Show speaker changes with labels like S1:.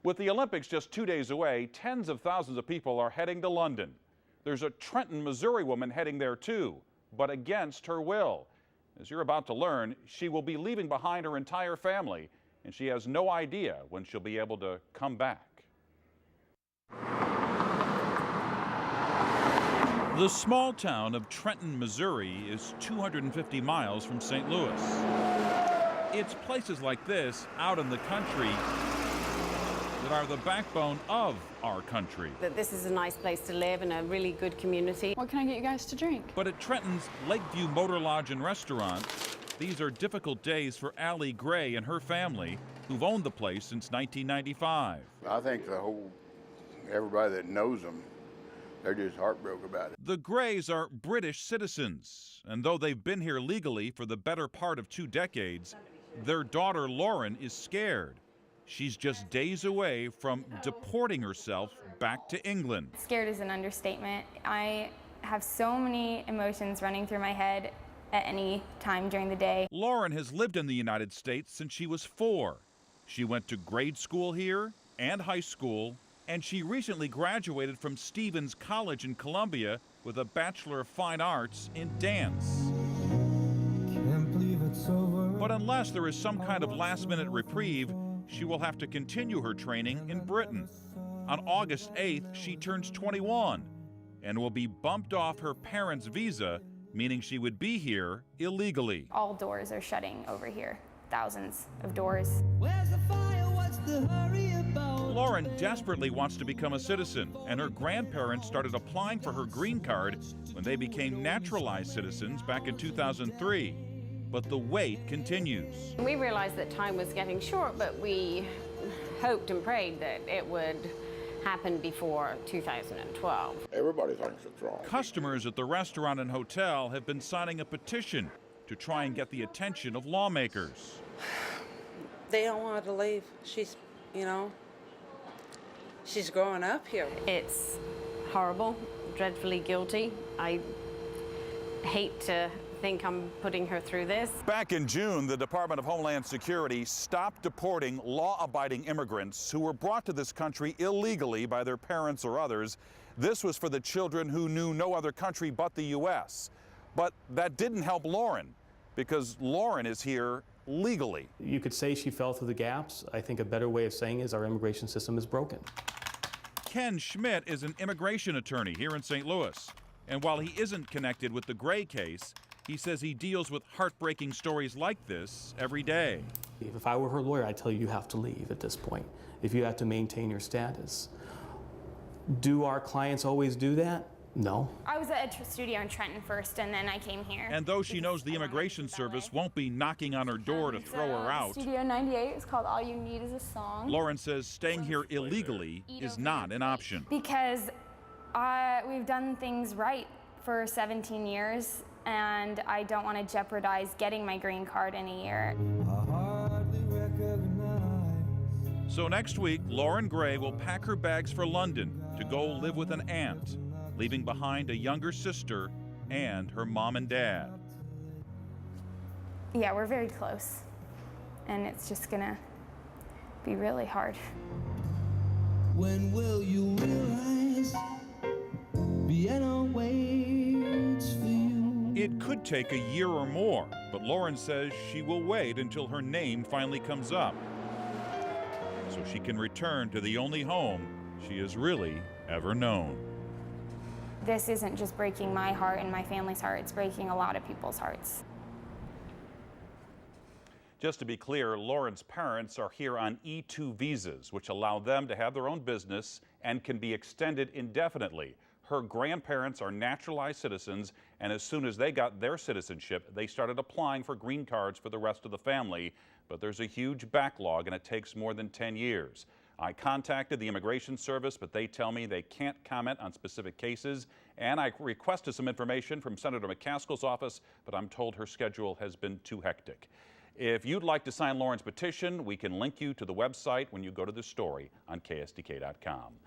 S1: With the Olympics just 2 days away, tens of thousands of people are heading to London. There's a Trenton, Missouri woman heading there too, but against her will. As you're about to learn, she will be leaving behind her entire family, and she has no idea when she'll be able to come back. The small town of Trenton, Missouri is 250 miles from St. Louis. It's places like this out in the country that are the backbone of our country.
S2: That this is a nice place to live and a really good community.
S3: What can I get you guys to drink?
S1: But at Trenton's Lakeview Motor Lodge and Restaurant, these are difficult days for Allie Gray and her family, who've owned the place since 1995.
S4: I think everybody that knows them, they're just heartbroken about it.
S1: The Grays are British citizens, and though they've been here legally for the better part of 2 decades, their daughter Lauren is scared. She's just days away from deporting herself back to England.
S5: Scared is an understatement. I have so many emotions running through my head at any time during the day.
S1: Lauren has lived in the United States since she was 4. She went to grade school here and high school, and she recently graduated from Stevens College in Columbia with a Bachelor of Fine Arts in dance. But unless there is some kind of last-minute reprieve, she will have to continue her training in Britain. On August 8th, she turns 21 and will be bumped off her parents' visa, meaning she would be here illegally.
S5: All doors are shutting over here. Thousands of doors.
S6: Where's the fire? What's the hurry about?
S1: Lauren desperately wants to become a citizen, and her grandparents started applying for her green card when they became naturalized citizens back in 2003. But the wait continues.
S2: We realized that time was getting short, but we hoped and prayed that it would happen before 2012.
S4: Everybody thinks it's wrong.
S1: Customers at the restaurant and hotel have been signing a petition to try and get the attention of lawmakers.
S7: They don't want her to leave. She's growing up here.
S2: It's horrible, dreadfully guilty. I hate to think I'm putting her through this.
S1: Back in June, the Department of Homeland Security stopped deporting law-abiding immigrants who were brought to this country illegally by their parents or others. This was for the children who knew no other country but the U.S. But that didn't help Lauren, because Lauren is here legally.
S8: You could say she fell through the gaps. I think a better way of saying is our immigration system is broken.
S1: Ken Schmidt is an immigration attorney here in St. Louis. And while he isn't connected with the Gray case, he says he deals with heartbreaking stories like this every day.
S8: If I were her lawyer, I'd tell you you have to leave at this point, if you have to maintain your status. Do our clients always do that? No.
S5: I was at a studio in Trenton first, and then I came here.
S1: And though she knows the Immigration Service won't be knocking on her door to throw her out,
S5: Studio 98 is called All You Need Is a Song.
S1: Lauren says staying here illegally is not an option.
S5: Because we've done things right for 17 years, and I don't want to jeopardize getting my green card in a year.
S1: So next week, Lauren Gray will pack her bags for London to go live with an aunt, leaving behind a younger sister and her mom and dad.
S5: Yeah, we're very close, and it's just gonna be really hard.
S6: When will you realize Vienna waits for you?
S1: It could take a year or more, but Lauren says she will wait until her name finally comes up, so she can return to the only home she has really ever known.
S5: This isn't just breaking my heart and my family's heart, it's breaking a lot of people's hearts.
S1: Just to be clear, Lauren's parents are here on E-2 visas, which allow them to have their own business and can be extended indefinitely. Her grandparents are naturalized citizens, and as soon as they got their citizenship, they started applying for green cards for the rest of the family. But there's a huge backlog, and it takes more than 10 years. I contacted the Immigration Service, but they tell me they can't comment on specific cases. And I requested some information from Senator McCaskill's office, but I'm told her schedule has been too hectic. If you'd like to sign Lauren's petition, we can link you to the website when you go to the story on KSDK.com.